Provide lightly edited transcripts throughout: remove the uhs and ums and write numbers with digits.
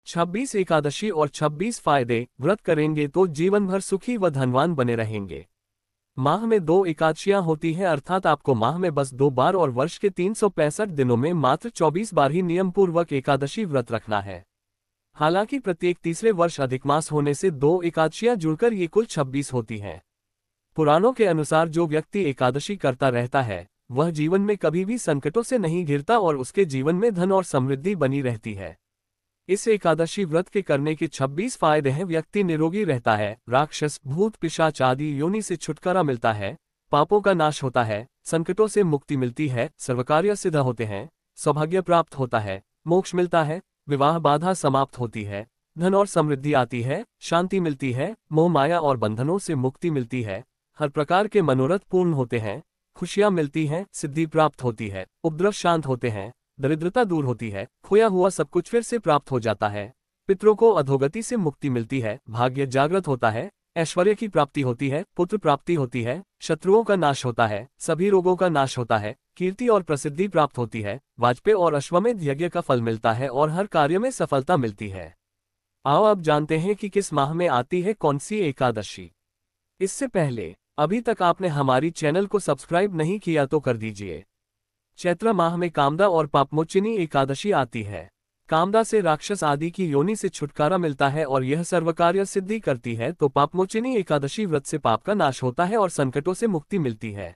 26 एकादशी और 26 फायदे। व्रत करेंगे तो जीवन भर सुखी व धनवान बने रहेंगे। माह में 2 एकादशियां होती हैं, अर्थात आपको माह में बस 2 बार और वर्ष के 365 दिनों में मात्र 24 बार ही नियम पूर्वक एकादशी व्रत रखना है। हालांकि प्रत्येक तीसरे वर्ष अधिक मास होने से 2 एकादशियां जुड़कर ये कुल 26 होती हैं। पुराणों के अनुसार जो व्यक्ति एकादशी करता रहता है वह जीवन में कभी भी संकटों से नहीं घिरता और उसके जीवन में धन और समृद्धि बनी रहती है। इस एकादशी व्रत के करने के 26 फायदे हैं। व्यक्ति निरोगी रहता है, राक्षस, भूत, पिशाच आदि योनि से छुटकारा मिलता है, पापों का नाश होता है, संकटों से मुक्ति मिलती है, सर्वकार्य सिद्ध होते हैं, सौभाग्य प्राप्त होता है, मोक्ष मिलता है, विवाह बाधा समाप्त होती है, धन और समृद्धि आती है, शांति मिलती है, मोह माया और बंधनों से मुक्ति मिलती है, हर प्रकार के मनोरथ पूर्ण होते हैं, खुशियां मिलती हैं, सिद्धि प्राप्त होती है, उपद्रव शांत होते हैं, दरिद्रता दूर होती है, खोया हुआ सब कुछ फिर से प्राप्त हो जाता है, पितरों को अधोगति से मुक्ति मिलती है, भाग्य जागृत होता है, ऐश्वर्य की प्राप्ति होती है, पुत्र प्राप्ति होती है, शत्रुओं का नाश होता है, सभी रोगों का नाश होता है, कीर्ति और प्रसिद्धि प्राप्त होती है, वाजपेय और अश्वमेध यज्ञ का फल मिलता है और हर कार्य में सफलता मिलती है। आओ अब जानते हैं कि किस माह में आती है कौन सी एकादशी। इससे पहले अभी तक आपने हमारी चैनल को सब्सक्राइब नहीं किया तो कर दीजिए। चैत्र माह में कामदा और पापमोचिनी एकादशी आती है। कामदा से राक्षस आदि की योनि से छुटकारा मिलता है और यह सर्वकार्य सिद्धि करती है, तो पापमोचिनी एकादशी व्रत से पाप का नाश होता है और संकटों से मुक्ति मिलती है।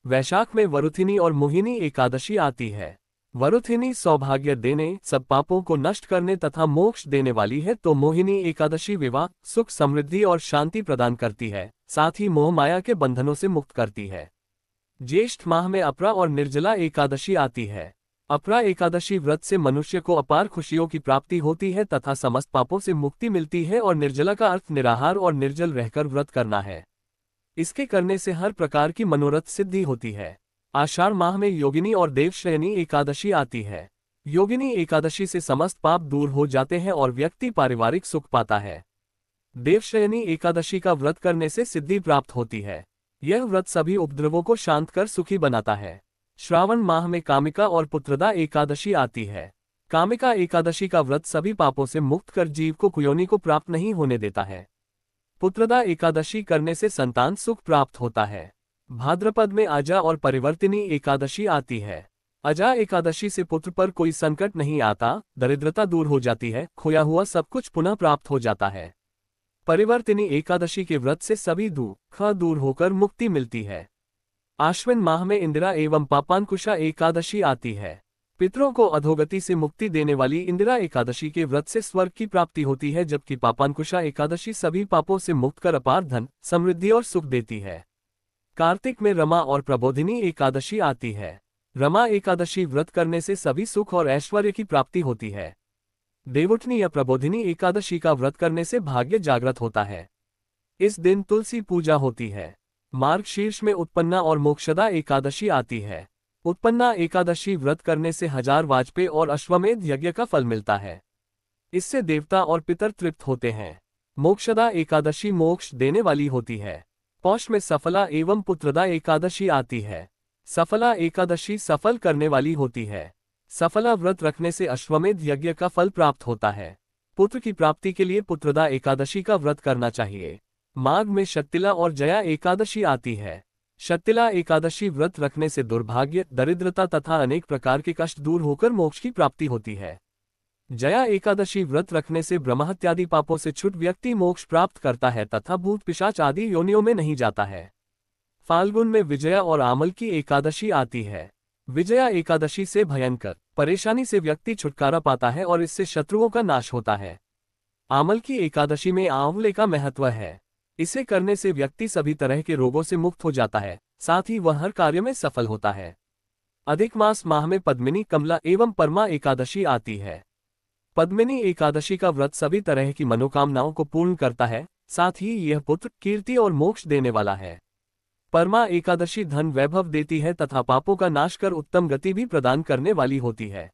वैशाख में वरुथिनी और मोहिनी एकादशी आती है। वरुथिनी सौभाग्य देने, सब पापों को नष्ट करने तथा मोक्ष देने वाली है, तो मोहिनी एकादशी विवाह, सुख, समृद्धि और शांति प्रदान करती है, साथ ही मोह माया के बंधनों से मुक्त करती है। ज्येष्ठ माह में अपरा और निर्जला एकादशी आती है। अपरा एकादशी व्रत से मनुष्य को अपार खुशियों की प्राप्ति होती है तथा समस्त पापों से मुक्ति मिलती है, और निर्जला का अर्थ निराहार और निर्जल रहकर व्रत करना है। इसके करने से हर प्रकार की मनोरथ सिद्धि होती है। आषाढ़ माह में योगिनी और देवशयनी एकादशी आती है। योगिनी एकादशी से समस्त पाप दूर हो जाते हैं और व्यक्ति पारिवारिक सुख पाता है। देवशयनी एकादशी का व्रत करने से सिद्धि प्राप्त होती है। यह व्रत सभी उपद्रवों को शांत कर सुखी बनाता है। श्रावण माह में कामिका और पुत्रदा एकादशी आती है। कामिका एकादशी का व्रत सभी पापों से मुक्त कर जीव को कुयोनि को प्राप्त नहीं होने देता है। पुत्रदा एकादशी करने से संतान सुख प्राप्त होता है। भाद्रपद में अजा और परिवर्तिनी एकादशी आती है। अजा एकादशी से पुत्र पर कोई संकट नहीं आता, दरिद्रता दूर हो जाती है, खोया हुआ सब कुछ पुनः प्राप्त हो जाता है। परिवर्तिनी एकादशी के व्रत से सभी दुख दूर होकर मुक्ति मिलती है। आश्विन माह में इंदिरा एवं पापांकुशा एकादशी आती है। पितरों को अधोगति से मुक्ति देने वाली इंदिरा एकादशी के व्रत से स्वर्ग की प्राप्ति होती है, जबकि पापांकुशा एकादशी सभी पापों से मुक्त कर अपार धन, समृद्धि और सुख देती है। कार्तिक में रमा और प्रबोधिनी एकादशी आती है। रमा एकादशी व्रत करने से सभी सुख और ऐश्वर्य की प्राप्ति होती है। देवउठनी या प्रबोधिनी एकादशी का व्रत करने से भाग्य जागृत होता है। इस दिन तुलसी पूजा होती है। मार्गशीर्ष में उत्पन्ना और मोक्षदा एकादशी आती है। उत्पन्ना एकादशी व्रत करने से 1000 वाजपेय और अश्वमेध यज्ञ का फल मिलता है। इससे देवता और पितर तृप्त होते हैं। मोक्षदा एकादशी मोक्ष देने वाली होती है। पौष में सफला एवं पुत्रदा एकादशी आती है। सफला एकादशी सफल करने वाली होती है। सफला व्रत रखने से अश्वमेध यज्ञ का फल प्राप्त होता है। पुत्र की प्राप्ति के लिए पुत्रदा एकादशी का व्रत करना चाहिए। माघ में शक्तिला और जया एकादशी आती है। शक्तिला एकादशी व्रत रखने से दुर्भाग्य, दरिद्रता तथा अनेक प्रकार के कष्ट दूर होकर मोक्ष की प्राप्ति होती है। जया एकादशी व्रत रखने से ब्रह्महत्यादि पापों से छूट व्यक्ति मोक्ष प्राप्त करता है तथा भूत पिशाच आदि योनियों में नहीं जाता है। फाल्गुन में विजया और आमल की एकादशी आती है। विजया एकादशी से भयंकर परेशानी से व्यक्ति छुटकारा पाता है और इससे शत्रुओं का नाश होता है। आमल की एकादशी में आंवले का महत्व है। इसे करने से व्यक्ति सभी तरह के रोगों से मुक्त हो जाता है, साथ ही वह हर कार्य में सफल होता है। अधिक मास माह में पद्मिनी, कमला एवं परमा एकादशी आती है। पद्मिनी एकादशी का व्रत सभी तरह की मनोकामनाओं को पूर्ण करता है, साथ ही यह पुत्र, कीर्ति और मोक्ष देने वाला है। परमा एकादशी धन वैभव देती है तथा पापों का नाश कर उत्तम गति भी प्रदान करने वाली होती है।